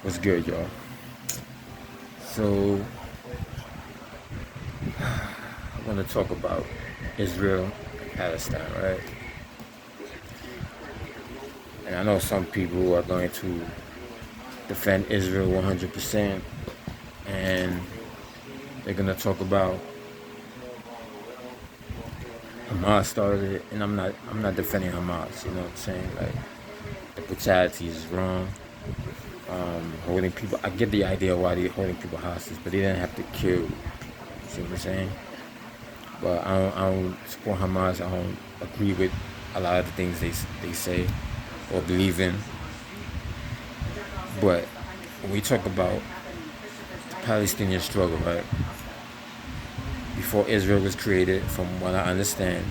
What's good, y'all? So, I want to talk about Israel and Palestine, right? And I know some people are going to defend Israel 100%, and they're going to talk about Hamas started it, and I'm not defending Hamas. You know what I'm saying? Like the brutality is wrong. Holding people, I get the idea why they're holding people hostage, but they didn't have to kill. You see what I'm saying? But I don't support Hamas. I don't agree with a lot of the things they say or believe in. But when we talk about the Palestinian struggle, right? Before Israel was created, from what I understand,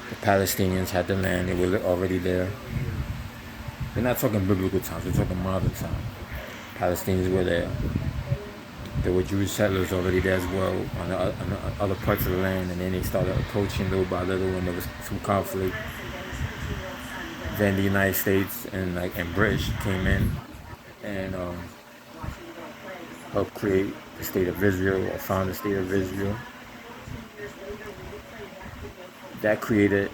the Palestinians had the land. They were already there. We're not talking biblical times. We're talking modern times. Palestinians were there. There were Jewish settlers already there as well on the other parts of the land, and then they started approaching little by little, and there was some conflict. Then the United States and British came in and helped create the state of Israel or found the state of Israel. That created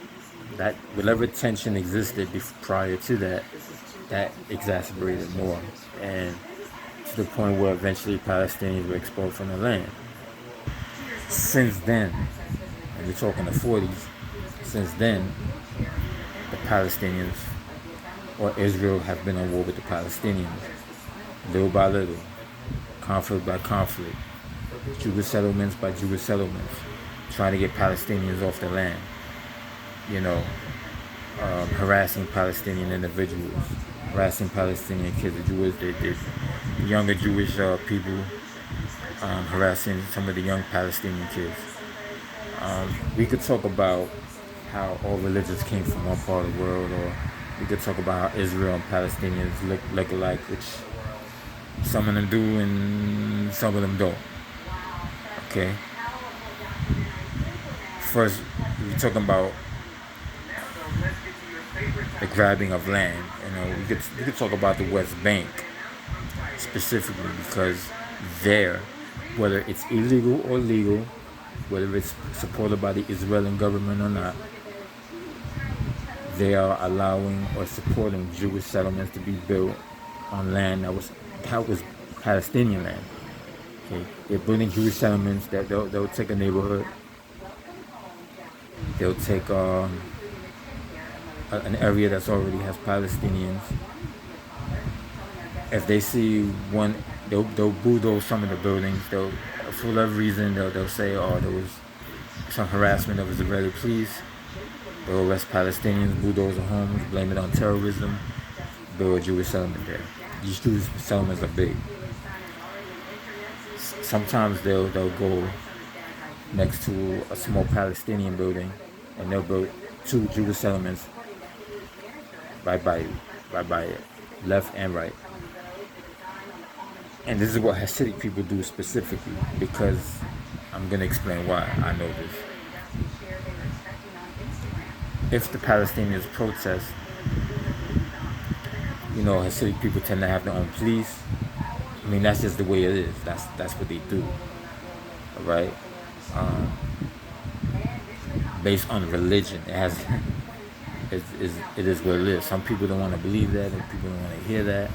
that whatever tension existed prior to that, that exacerbated more, and to the point where eventually Palestinians were expelled from the land. Since then, and we're talking the 40s, since then, the Palestinians or Israel have been at war with the Palestinians, little by little, conflict by conflict, Jewish settlements by Jewish settlements, trying to get Palestinians off the land, you know, harassing Palestinian individuals, harassing Palestinian kids, the younger Jewish people, harassing some of the young Palestinian kids. We could talk about how all religions came from one part of the world, or we could talk about how Israel and Palestinians look alike, which some of them do and some of them don't. Okay. First, we're talking about the grabbing of land. You know, we could talk about the West Bank specifically because there, whether it's illegal or legal, whether it's supported by the Israeli government or not, they are allowing or supporting Jewish settlements to be built on land that was Palestinian land. Okay, they're building Jewish settlements that they'll take a neighborhood, they'll take an area that's already has Palestinians. If they see one, they'll bulldoze some of the buildings. For whatever reason, they'll say, oh, there was some harassment of Israeli police. They'll arrest Palestinians, bulldoze their homes, blame it on terrorism, build a Jewish settlement there. These Jewish settlements are big. Sometimes they'll go next to a small Palestinian building, and they'll build two Jewish settlements right by it, left and right. And this is what Hasidic people do specifically, because I'm gonna explain why I know this. If the Palestinians protest, Hasidic people tend to have their own police. I mean, that's just the way it is. That's what they do, all right? Um, Based on religion, it is what it is. Some people don't want to believe that, and people don't want to hear that,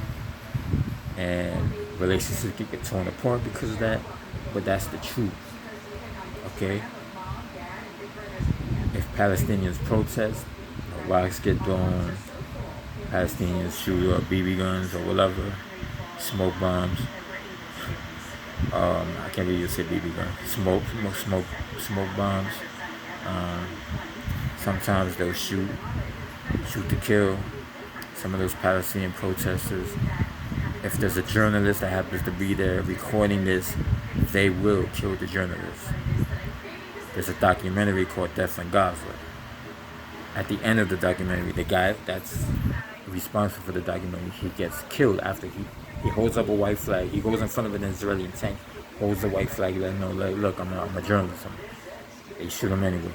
and relationships get torn apart because of that. But that's the truth, okay? If Palestinians protest, rocks get thrown, Palestinians shoot up BB guns or whatever, smoke bombs. I can't really say BB guns. Smoke bombs. Um, Sometimes they'll shoot to kill some of those Palestinian protesters. If there's a journalist that happens to be there recording this, they will kill the journalist. There's a documentary called Death in Gaza. At the end of the documentary, the guy that's responsible for the documentary, he gets killed after he holds up a white flag. He goes in front of an Israeli tank, holds the white flag, let him know, look, I'm a journalist. They shoot him anyway.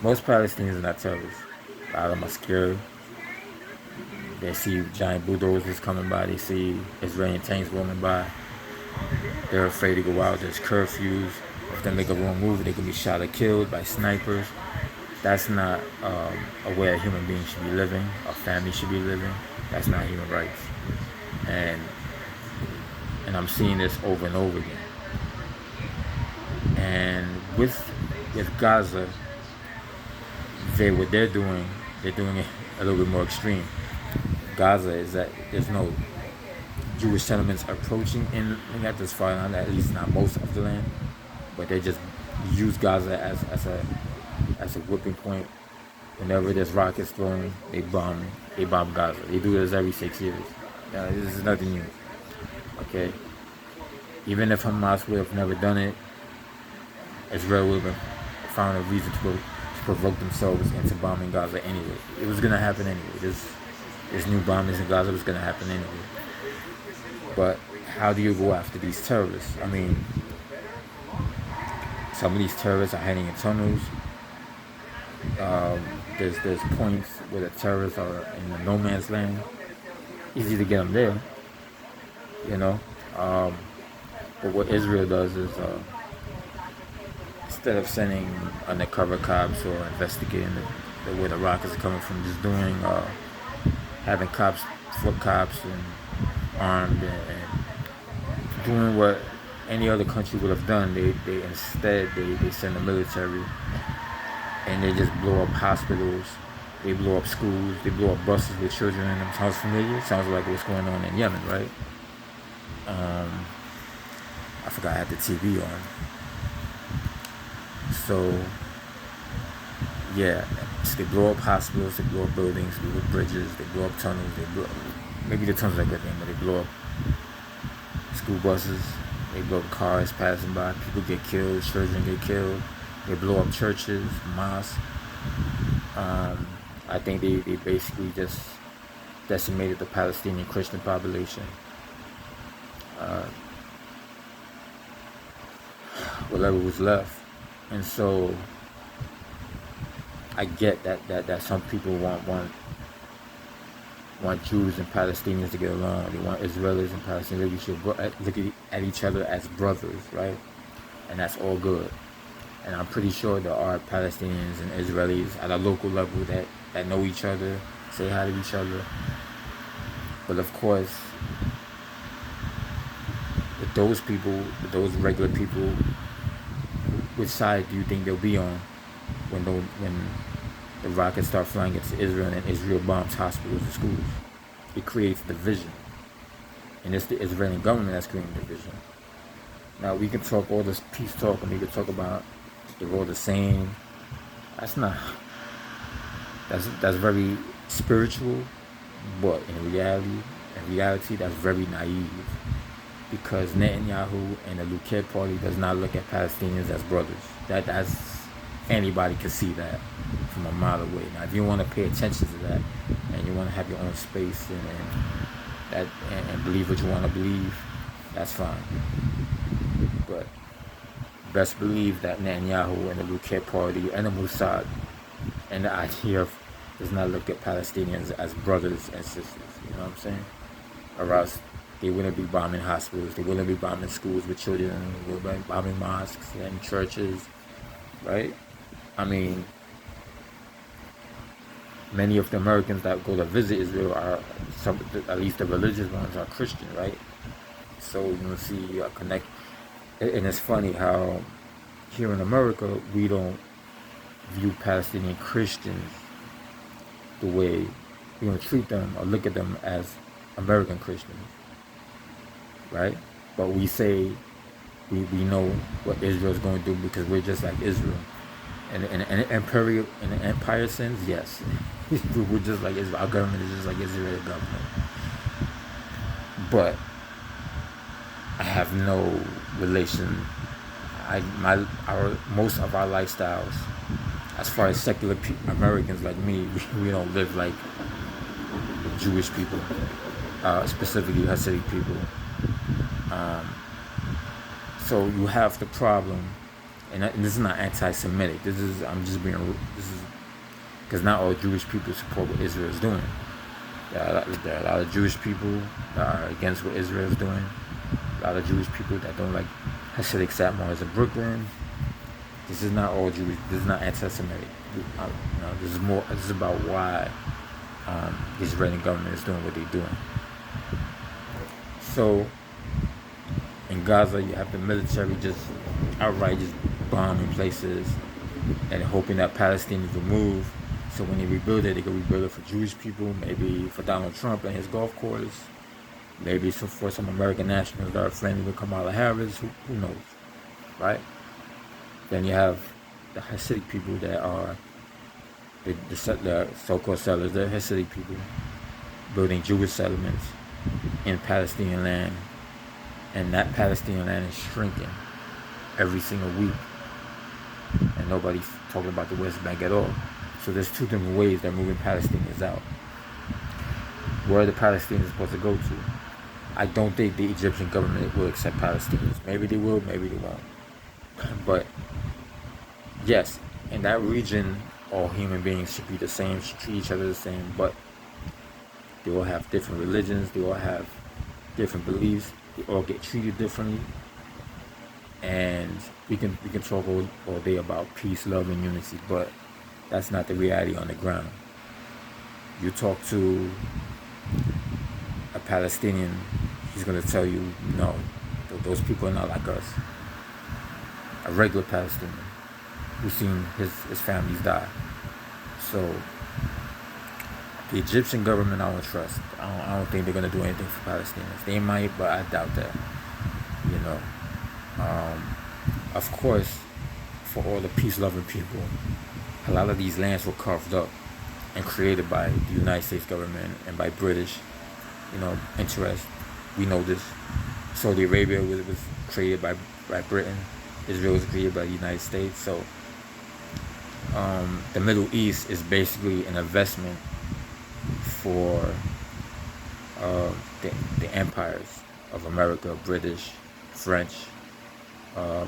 Most Palestinians are not terrorists. A lot of them are scared. They see giant bulldozers coming by. They see Israeli tanks rolling by. They're afraid to go out. There's curfews. If they make a wrong move, they can be shot or killed by snipers. That's not a way a human being should be living. A family should be living. That's not human rights. And I'm seeing this over and over again. And with Gaza, what they're doing it a little bit more extreme. Gaza is that there's no Jewish settlements approaching in at this far, at least not most of the land, but they just use Gaza as a whipping point. Whenever there's rockets thrown, they bomb Gaza. They do this every 6 years. This is nothing new. Okay, even if Hamas would have never done it, Israel would have found a reason to provoke themselves into bombing Gaza anyway. It was gonna happen anyway. This new bombings in Gaza was gonna happen anyway. But how do you go after these terrorists? I mean, some of these terrorists are hiding in tunnels. There's points where the terrorists are in the no man's land. Easy to get them there, you know. But what Israel does is, instead of sending undercover cops or investigating where the rockets are coming from, just doing having cops, foot cops, and armed and doing what any other country would have done. They instead send the military and they just blow up hospitals, they blow up schools, they blow up buses with children in them. Sounds familiar? Sounds like what's going on in Yemen, right? I forgot I had the TV on. So yeah, so they blow up hospitals, they blow up buildings, they blow up bridges, they blow up tunnels, maybe the tunnels are a good thing, but they blow up school buses, they blow up cars passing by, people get killed, children get killed, they blow up churches, mosques. I think they basically just decimated the Palestinian Christian population. Whatever was left. And so I get that some people want Jews and Palestinians to get along. They want Israelis and Palestinians. We should look at each other as brothers, right? And that's all good. And I'm pretty sure there are Palestinians and Israelis at a local level that know each other, say hi to each other. But of course, with those people, with those regular people, which side do you think they'll be on when the rockets start flying into Israel and Israel bombs hospitals and schools? It creates division. And it's the Israeli government that's creating division. Now, we can talk all this peace talk, and we can talk about they're all the same. That's very spiritual, but in reality, that's very naive. Because Netanyahu and the Likud party does not look at Palestinians as brothers. That's anybody can see that from a mile away. Now, if you want to pay attention to that, and you want to have your own space and believe what you want to believe, that's fine. But best believe that Netanyahu and the Likud party and the Mossad and the IDF does not look at Palestinians as brothers and sisters. You know what I'm saying? Or else they wouldn't be bombing hospitals. They wouldn't be bombing schools with children. They wouldn't be bombing mosques and churches, right? I mean, many of the Americans that go to visit Israel are, at least the religious ones, are Christian, right? So you see a connect. And it's funny how here in America we don't view Palestinian Christians the way we don't treat them or look at them as American Christians. Right? But we say we know what Israel's going to do because we're just like Israel. And an empire sense, yes. We're just like Israel. Our government is just like Israel's government. But I have no relation. Most of our lifestyles, as far as secular Americans like me, we don't live like Jewish people, specifically Hasidic people. So you have the problem, and this is not anti-Semitic. This is because not all Jewish people support what Israel is doing. There are a lot of Jewish people that are against what Israel is doing. A lot of Jewish people that don't like Hasidic Satmars in Brooklyn. This is not all Jewish. This is not anti-Semitic. This is more. This is about why the Israeli government is doing what they're doing. So in Gaza, you have the military just outright just bombing places and hoping that Palestinians will move. So when they rebuild it, they can rebuild it for Jewish people, maybe for Donald Trump and his golf course, maybe for some American nationals that are friendly with Kamala Harris. Who knows, right? Then you have the Hasidic people that are the so-called settlers. They're Hasidic people building Jewish settlements in Palestinian land, and that Palestinian land is shrinking every single week, and nobody's talking about the West Bank at all. So there's two different ways they're moving Palestinians out. Where are the Palestinians supposed to go to? I don't think the Egyptian government will accept Palestinians. Maybe they will, maybe they won't. But yes, in that region, all human beings should be the same, should treat each other the same, but they all have different religions, they all have different beliefs, they all get treated differently. And we can talk all day about peace, love, and unity, but that's not the reality on the ground. You talk to a Palestinian, he's going to tell you, no, those people are not like us. A regular Palestinian who's seen his families die. So the Egyptian government, I don't trust. I don't think they're going to do anything for Palestinians. They might, but I doubt that. You know, of course, for all the peace-loving people, a lot of these lands were carved up and created by the United States government and by British, interest. We know this. Saudi Arabia was created by Britain. Israel was created by the United States. So the Middle East is basically an investment for the empires of America, British, French,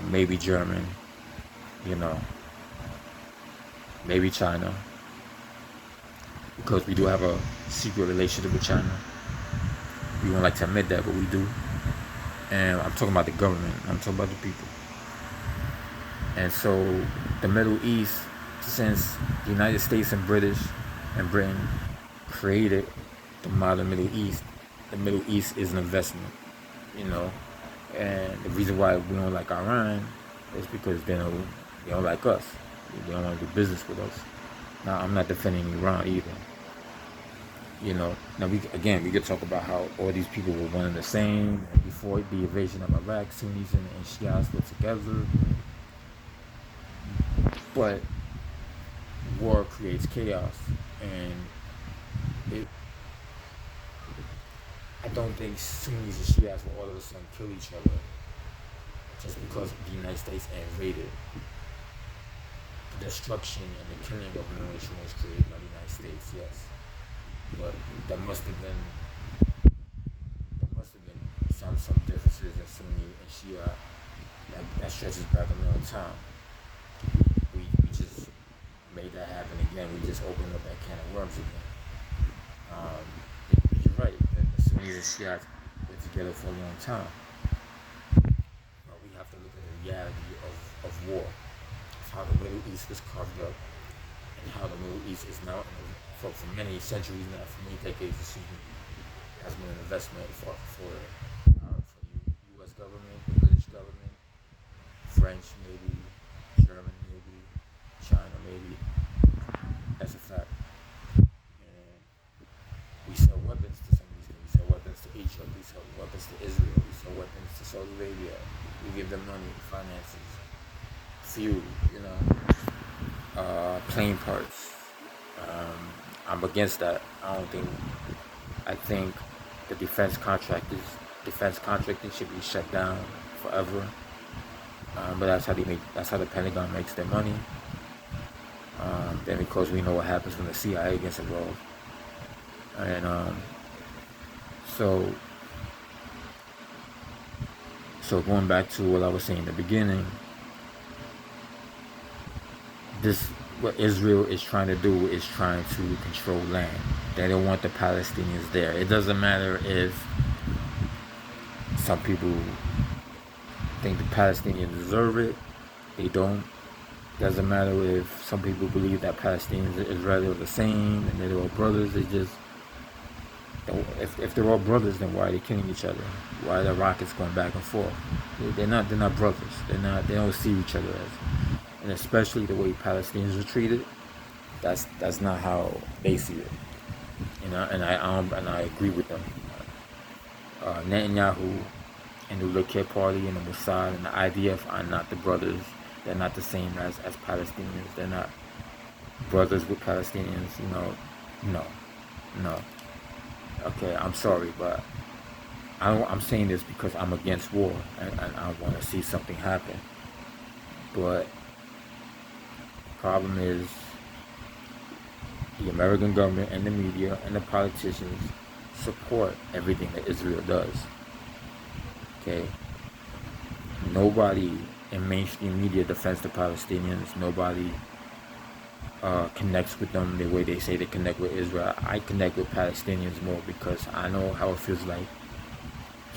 maybe German, maybe China, because we do have a secret relationship with China. We don't like to admit that, but we do. And I'm talking about the government. I'm talking about the people. And so the Middle East, since the United States and Britain created the modern Middle East, the Middle East is an investment, And the reason why we don't like Iran is because they don't like us. They don't want to do business with us. Now, I'm not defending Iran either. Now we could talk about how all these people were one and the same. And before the invasion of Iraq, Sunnis and Shias were together. But war creates chaos, and I don't think Sunnis and Shias will all of a sudden kill each other just because the United States invaded. The destruction and the killing of a nation was created by the United States, yes. But there must have been some differences in Sunni and Shia that stretches back a long time. We just made that happen again. We just opened up that can of worms again. You're right. The Sunnis and Shia were together for a long time. But we have to look at the reality of war, of how the Middle East was carved up, and how the Middle East is now, for many centuries now, for many decades, has been an investment for the U.S. government, the British government, French maybe, German maybe, China maybe. That's a fact. And we sell weapons to some of these things. We sell weapons to Egypt. We sell weapons to Israel. We sell weapons to Saudi Arabia. We give them money, finances, fuel, plane parts. I'm against that. I think the defense contracting should be shut down forever. But that's how the Pentagon makes their money. Then because we know what happens when the CIA gets involved. And so going back to what I was saying in the beginning, what Israel is trying to do is trying to control land. They don't want the Palestinians there. It doesn't matter if some people think the Palestinians deserve it. They don't. Doesn't matter if some people believe that Palestinians and Israeli are the same and they're all brothers. They just, if they're all brothers, then why are they killing each other? Why are the rockets going back and forth? They're not brothers. They don't see each other as, and especially the way Palestinians are treated. That's not how they see it. And I agree with them. Netanyahu and the Likud Party and the Mossad and the IDF are not the brothers. They're not the same as Palestinians. They're not brothers with Palestinians. No. Okay, I'm sorry, but I'm saying this because I'm against war and I want to see something happen. But the problem is the American government and the media and the politicians support everything that Israel does. Okay? Nobody in mainstream media defends the Palestinians. Nobody connects with them the way they say they connect with Israel. I connect with Palestinians more because I know how it feels like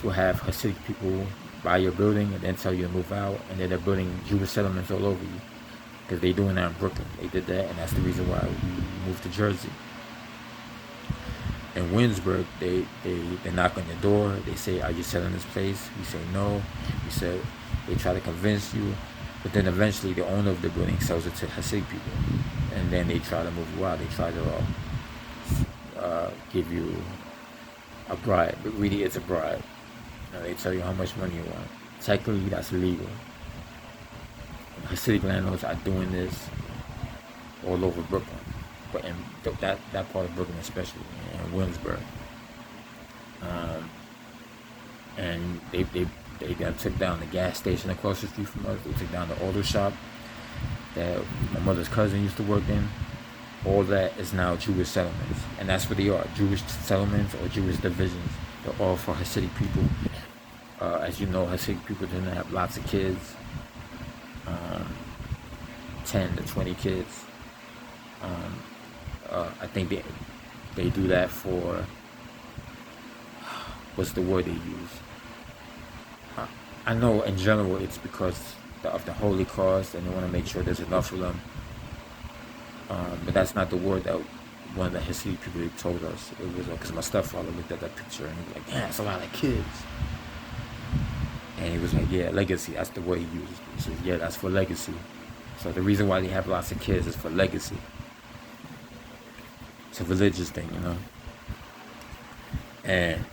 to have Hasidic people buy your building and then tell you to move out, and then they're building Jewish settlements all over you. Because they're doing that in Brooklyn. They did that, and that's the reason why we moved to Jersey. In Williamsburg, they knock on your door. They say, "Are you selling this place?" You say no. You say, they try to convince you, but then eventually the owner of the building sells it to Hasidic people, and then they try to move you out. They try to give you a bribe, but really it's a bribe. They tell you how much money you want. Technically, that's illegal. Hasidic landlords are doing this all over Brooklyn, but in that part of Brooklyn especially, in Williamsburg. And they took down the gas station across the street from us. They took down the auto shop that my mother's cousin used to work in. All that is now Jewish settlements, and that's what they are: Jewish settlements or Jewish divisions. They're all for Hasidic people. As you know, Hasidic people tend to have lots of kids. 10 to 20 kids. I think they do that for, what's the word they use? I know in general it's because of the Holocaust and they want to make sure there's enough of them. But that's not the word that one of the Hasidic people told us. It was because my stepfather looked at that picture and he was like, "Yeah, that's a lot of kids." And he was like, "Yeah, legacy." That's the word he used. He says, "Yeah, that's for legacy." So the reason why they have lots of kids is for legacy. It's a religious thing, And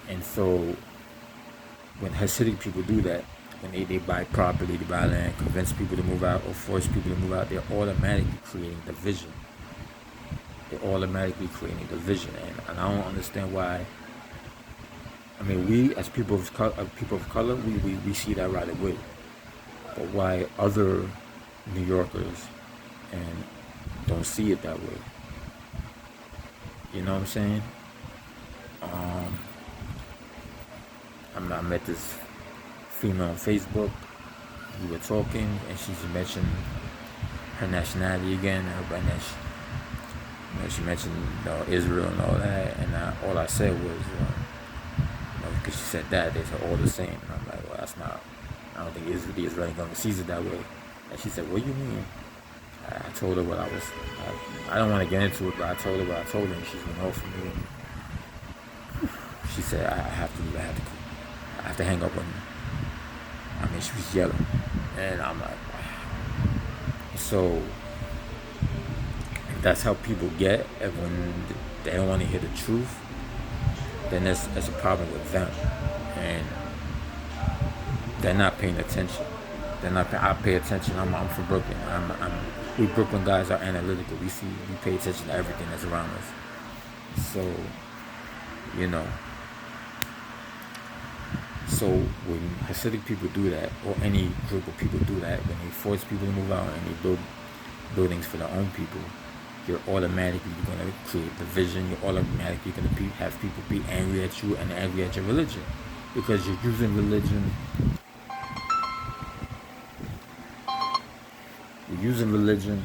and so when Hasidic people do that, when they buy property, they buy land, convince people to move out or force people to move out, they're automatically creating division. They're automatically creating division, and I don't understand why. I mean, we as people of color, we see that right away. But why other New Yorkers and don't see it that way? You know what I'm saying? I met this female on Facebook. We were talking, and she just mentioned her nationality again. She mentioned Israel and all that, and all I said was, because she said that they said all the same, and I'm like, well, that's not. I don't think the Israeli government sees it that way. And she said, "What do you mean?" I told her what I was. I don't want to get into it, but I told her what I told her, and she's been off from me. She said, I have to hang up on you. I mean, she was yelling, and I'm like, wow. So if that's how people get, and when they don't want to hear the truth, then that's a problem with them, and they're not paying attention. I pay attention. I'm from Brooklyn. We Brooklyn guys are analytical. We pay attention to everything that's around us. So, So when Hasidic people do that, or any group of people do that, when they force people to move out and they build buildings for their own people, you're automatically going to create division. You're automatically going to have people be angry at you and angry at your religion, because you're using religion using religion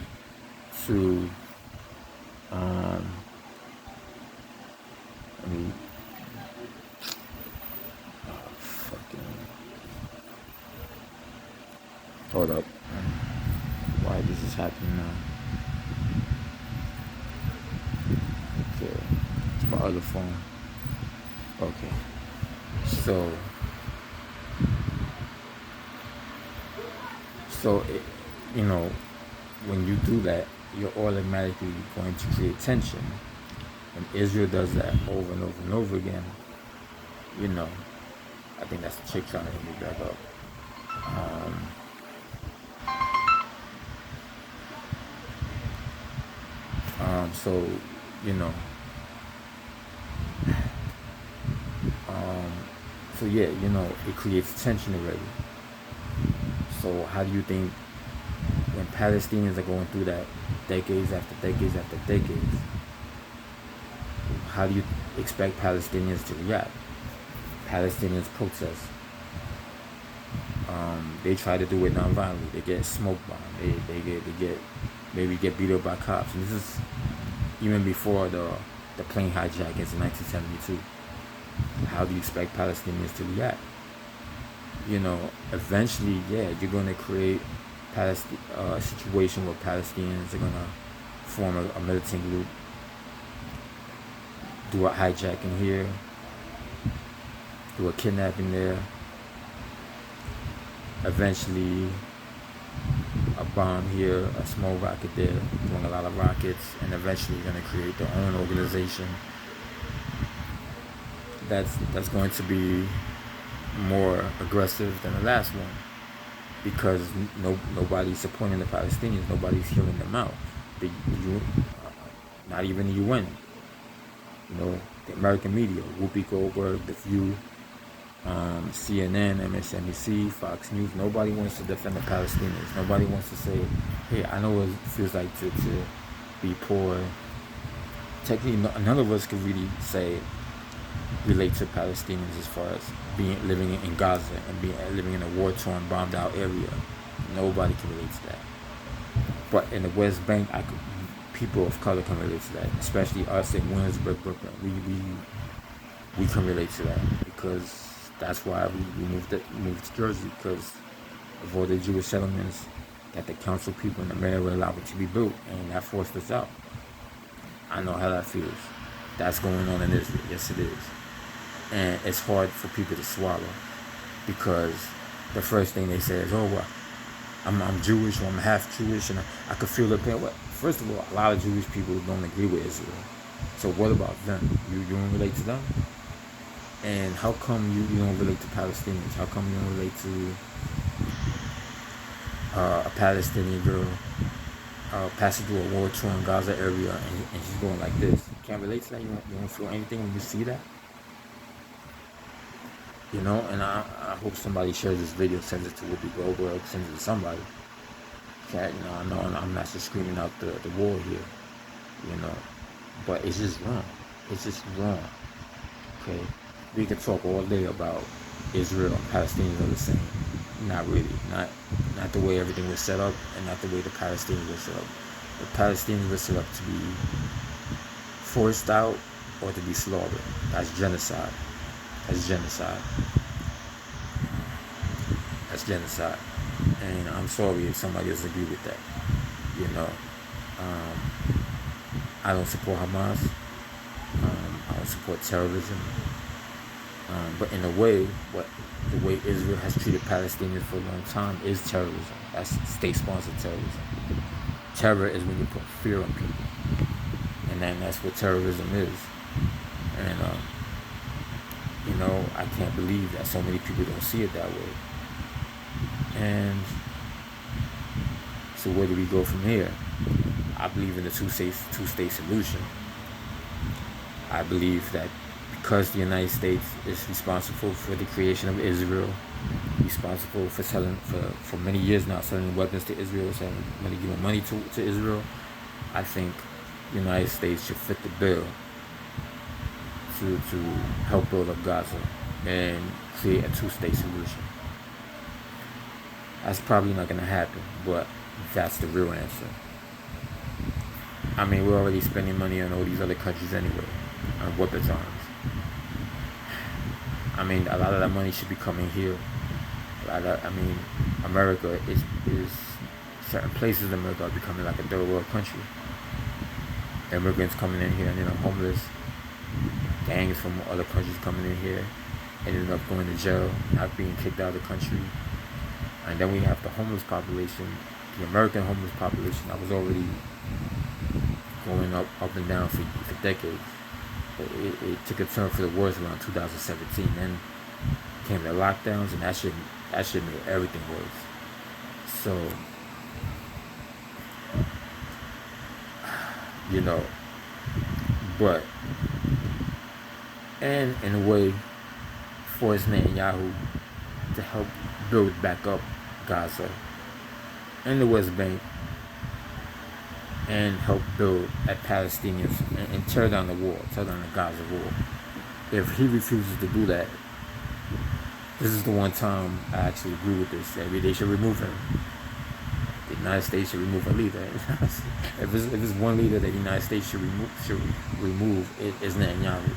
to um, I mean, fucking hold up. Why this is happening now? Okay, it's my other phone. Okay, so it, you know, when you do that, you're automatically going to create tension. When Israel does that over and over and over again, you know, I think that's the chick trying to hit me back up. So, you know, so yeah, you know, it creates tension already. So how do you think when Palestinians are going through that decades after decades after decades, how do you expect Palestinians to react? Palestinians protest. They try to do it non-violently. They get smoke bombed. They maybe get beat up by cops. And this is even before the plane hijackings in 1972. How do you expect Palestinians to react? You know, eventually, yeah, you're going to create a situation where Palestinians are going to form a militant group, do a hijacking here, do a kidnapping there, eventually a bomb here, a small rocket there, doing a lot of rockets, and eventually going to create their own organization that's going to be more aggressive than the last one, because nobody's supporting the Palestinians, nobody's hearing them out. Not even the UN, you know, the American media, Whoopi Goldberg, The View, CNN, MSNBC, Fox News. Nobody wants to defend the Palestinians. Nobody wants to say, hey, I know what it feels like to be poor. Technically, none of us could really relate to Palestinians as far as living in Gaza and living in a war-torn, bombed-out area. Nobody can relate to that. But in the West Bank, people of color can relate to that, especially us in Williamsburg, Brooklyn. We can relate to that, because that's why we moved to Jersey, because of all the Jewish settlements that the council people and the mayor would allow it to be built, and that forced us out. I know how that feels. That's going on in Israel. Yes, it is. And it's hard for people to swallow, because the first thing they say is, oh, well, I'm Jewish, or I'm half Jewish, and I could feel the pain. Well, first of all, a lot of Jewish people don't agree with Israel. So what about them? You don't relate to them? And how come you don't relate to Palestinians? How come you don't relate to a Palestinian girl passing through a war-torn Gaza area, and she's going like this? You can't relate to that? You don't feel anything when you see that? You know, and I hope somebody shares this video, sends it to Whoopi Goldberg, sends it to somebody. You know, I know I'm not just screaming out the war here, you know, but it's just wrong. It's just wrong. Okay, we can talk all day about Israel and Palestinians are the same. Not really. Not the way everything was set up, and not the way the Palestinians were set up. The Palestinians were set up to be forced out or to be slaughtered. That's genocide. That's genocide. That's genocide. And I'm sorry if somebody doesn't agree with that. You know, I don't support Hamas. I don't support terrorism. But in a way, the way Israel has treated Palestinians for a long time is terrorism. That's state-sponsored terrorism. Terror is when you put fear on people, and then that's what terrorism is. And you know, I can't believe that so many people don't see it that way. And so where do we go from here? I believe in the two-state solution. I believe that because the United States is responsible for the creation of Israel, responsible for for many years now, selling weapons to Israel, giving money to Israel, I think the United States should fit the bill to help build up Gaza and create a two-state solution. That's probably not going to happen, but That's the real answer. I mean, we're already spending money on all these other countries anyway, on weapons arms. I mean, a lot of that money should be coming here. I mean, America is certain places in America are becoming like a third world country. Immigrants coming in here and homeless, gangs from other countries coming in here, ending up going to jail, not being kicked out of the country. And then we have the homeless population, the American homeless population that was already going up and down for decades. It took a turn for the worse around 2017. Then came the lockdowns, and that shit made everything worse. So, but, and in a way, forced Netanyahu to help build back up Gaza and the West Bank, and help build at Palestinians and tear down the wall, tear down the Gaza wall. If he refuses to do that, this is the one time I actually agree with this. Maybe they should remove him. The United States should remove a leader. if it's one leader that the United States should remove, it is Netanyahu,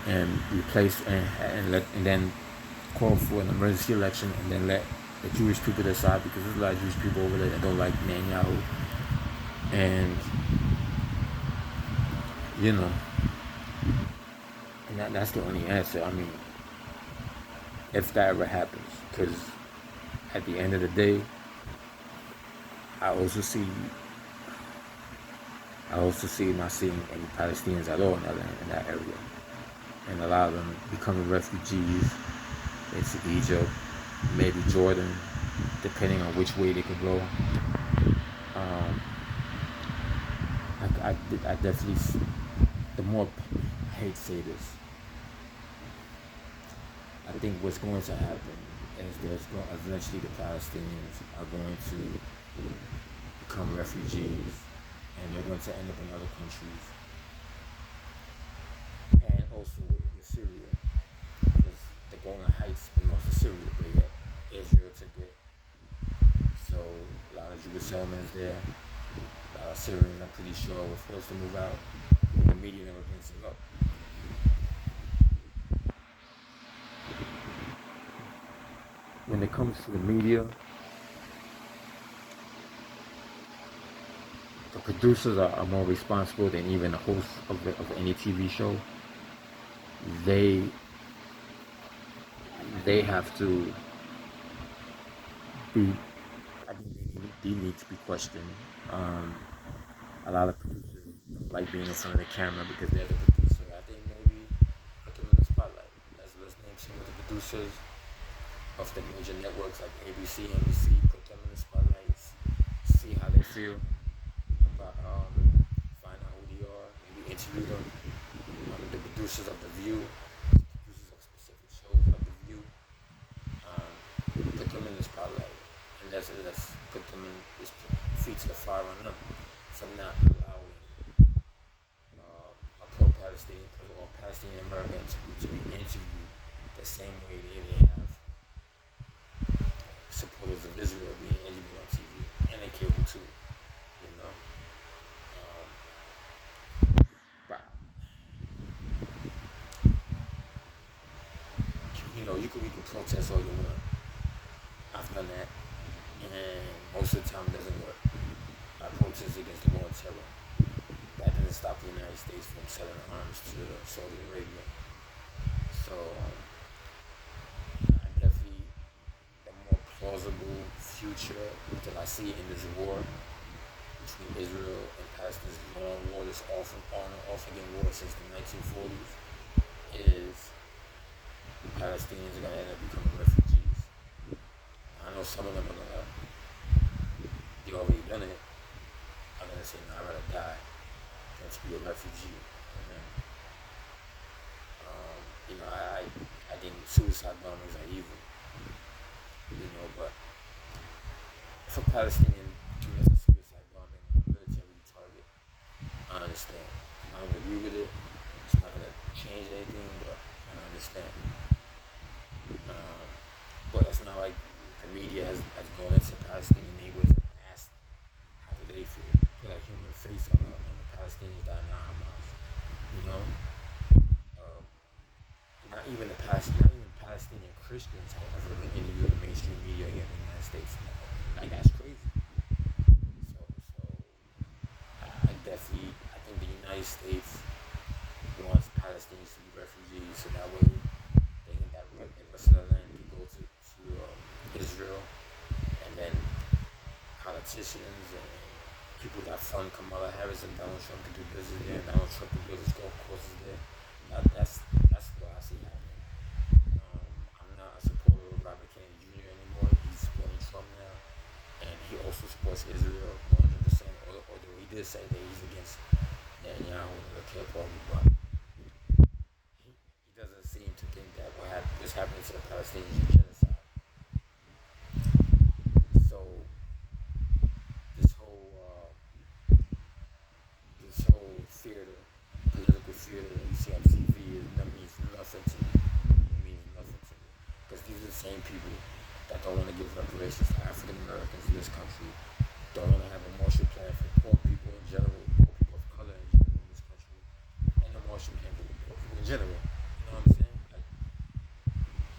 and replace and then call for an emergency election, and then let the Jewish people decide, because there's a lot of Jewish people over there that don't like Netanyahu, and and that's the only answer. I mean, if that ever happens, because at the end of the day, I also see not seeing any Palestinians at all in that area, and a lot of them becoming refugees into Egypt, maybe Jordan, depending on which way they could go. I definitely, the more, I hate to say this, I think what's going to happen is eventually the Palestinians are going to become refugees, and they're going to end up in other countries, and also with Syria, because the Golan Heights belongs to Syria, but yet Israel took it. So a lot of Jewish settlements there. Syrians, I'm pretty sure, were forced to move out. The media never brings it up. When it comes to the media, the producers are more responsible than even the hosts of any TV show. They have to be, I think they need to be questioned. A lot of producers don't like being in front of the camera because they're the producer. I think maybe put them in the spotlight. Let's name some of the producers of the major networks like ABC, NBC. Put them in the spotlight. See how they feel about find out who they are. Maybe interview them. The producers of The View, producers of specific shows like The View. Put them in the spotlight, and let's put them in this feet to the fire on them. For not allowing a pro-Palestinian or Palestinian American to be interviewed the same way they have supporters of Israel being interviewed on TV and they cable too, we can protest all you want. I've done that, and most of the time it doesn't work. I protest against the war on terror. That didn't stop the United States from selling arms to Saudi Arabia. So, I definitely, the more plausible future that I see in this war between Israel and Palestine, this long war, this on and off again war since the 1940s, is Palestinians are going to end up becoming refugees. I know some of them are going to, they've already done it. I'm going to say, no, I'd rather die than to be a refugee. I think suicide bombings are evil. But if a Palestinian commits a suicide bombing on a military target, I understand. I don't agree with it. It's not going to change anything, but I understand. But it's not like the media has gone into Palestinian neighborhoods they feel like human face on the Palestinians that are not Hamas. You know, uh, not even Palestinian Christians have ever been interviewed in mainstream media here in the United States. Like that's crazy. So I think the United States wants Palestinians to be refugees, so that way they can that rest of the land can go to Israel, and then politicians and people that fund Kamala Harris and Donald Trump can do business there. Donald Trump can build his golf courses there. That's what I see happening. I'm not a supporter of Robert Kennedy Jr. anymore. He's supporting Trump now, and he also supports Israel 100%. Although he did say that he's against Netanyahu and the kill party, but he doesn't seem to think that what's happening to the Palestinians is genocide. So this whole theater, political theater that you see on TV, that means nothing to me. It means nothing to me. Because these are the same people that don't want to give reparations to African Americans in this country, don't want to have a Marshall Plan for poor people in general, poor people of color in general in this country, and a Marshall Plan for poor people in general. You know what I'm saying? Like,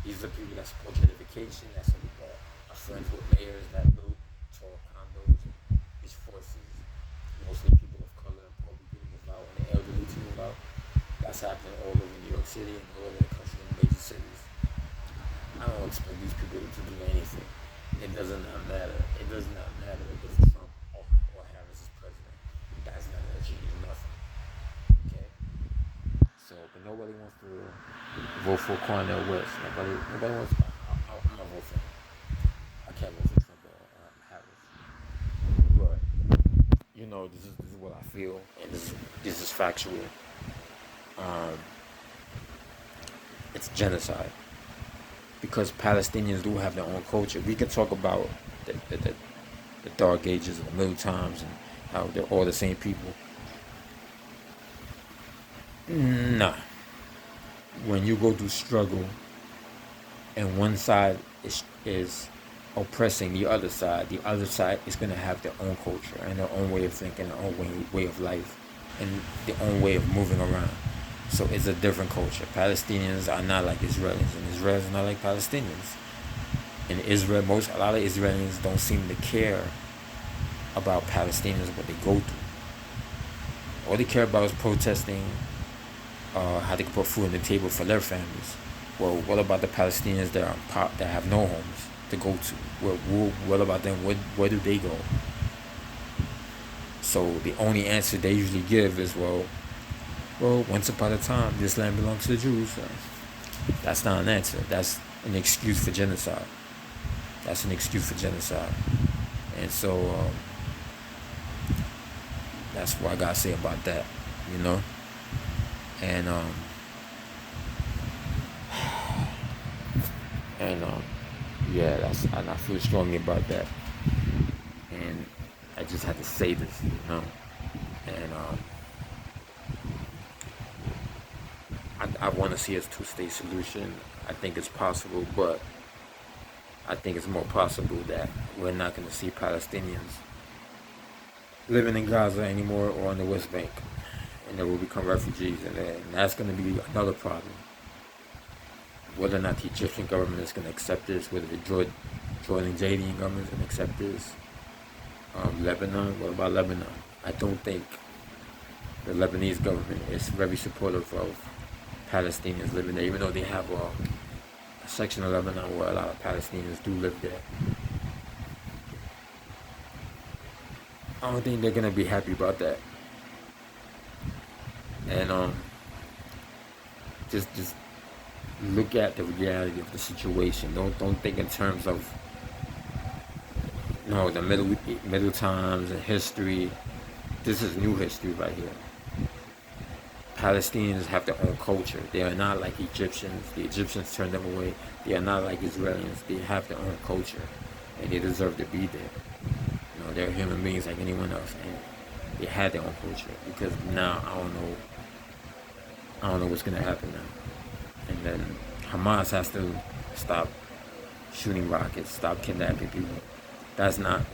these are people that support gentrification, that are friends with mayors that build tall condos and rich forces, mostly people of color and poor people to move out, and the elderly to move out. That's happening all over New York City and all over the country in major cities. I don't expect these people to do anything. It does not matter. It does not matter if Trump or Harris is president. That's not going to change nothing. Okay? So, but nobody wants to vote for Cornel West. Nobody wants to. I'm not voting for him. I can't vote for Trump or Harris. But, this is what I feel, and this is factual. It's genocide. Because Palestinians do have their own culture. We can talk about the Dark Ages and the Middle Times and how they're all the same people. Nah. When you go through struggle and one side is oppressing the other side is going to have their own culture and their own way of thinking, their own way of life, and their own way of moving around. So it's a different culture. Palestinians are not like Israelis, and Israelis are not like Palestinians. In Israel, a lot of Israelis don't seem to care about Palestinians, what they go through. All they care about is protesting, how they can put food on the table for their families. Well, what about the Palestinians that have no homes to go to? What about them? Where do they go? So the only answer they usually give is, well, once upon a time, this land belonged to the Jews. So that's not an answer. That's an excuse for genocide. And so that's what I gotta say about that, And and I feel strongly about that. And I just had to say this, And I want to see a two-state solution. I think it's possible, but I think it's more possible that we're not going to see Palestinians living in Gaza anymore or on the West Bank, and they will become refugees, and that's going to be another problem. Whether or not the Egyptian government is going to accept this, whether the Jordanian government is going to accept this, Lebanon. What about Lebanon? I don't think the Lebanese government is very supportive of Palestinians living there, even though they have a section of Lebanon where a lot of Palestinians do live there. I don't think they're gonna be happy about that. And just look at the reality of the situation. Don't think in terms of the middle times and history. This is new history right here. Palestinians have their own culture. They are not like Egyptians. The Egyptians turned them away. They are not like Israelis. They have their own culture, and they deserve to be there. They're human beings like anyone else, and they had their own culture. Because now I don't know what's gonna happen now. And then Hamas has to stop shooting rockets, stop kidnapping people. They're not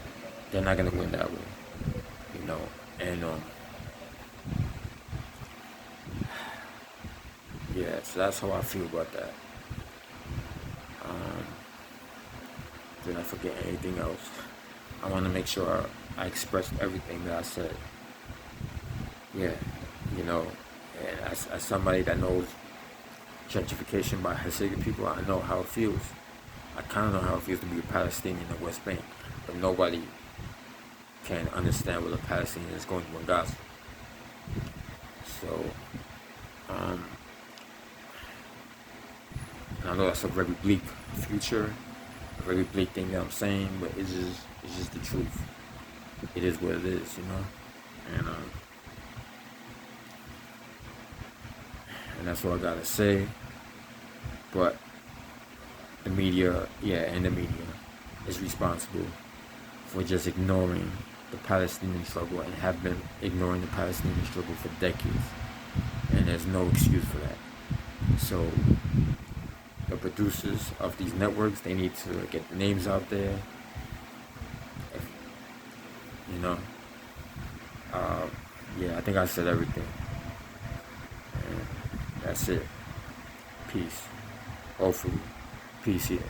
gonna win that way. you know, and yeah, so that's how I feel about that. Um, did I forget anything else? I want to make sure I expressed everything that I said. Yeah, you know, and as somebody that knows gentrification by Hasidic people, I know how it feels. I kind of know how it feels to be a Palestinian in the West Bank, but nobody can understand what a Palestinian is going through in Gaza. So, um, and I know that's a very bleak future, a very bleak thing that I'm saying, but it's just the truth. It is what it is, you know, and and that's what I gotta say. But the media, yeah, and the media is responsible for just ignoring the Palestinian struggle and have been ignoring the Palestinian struggle for decades. And there's no excuse for that. So the producers of these networks, they need to get the names out there. You know, uh, yeah, I think I said everything. And that's it. Peace. Hopefully, peace here.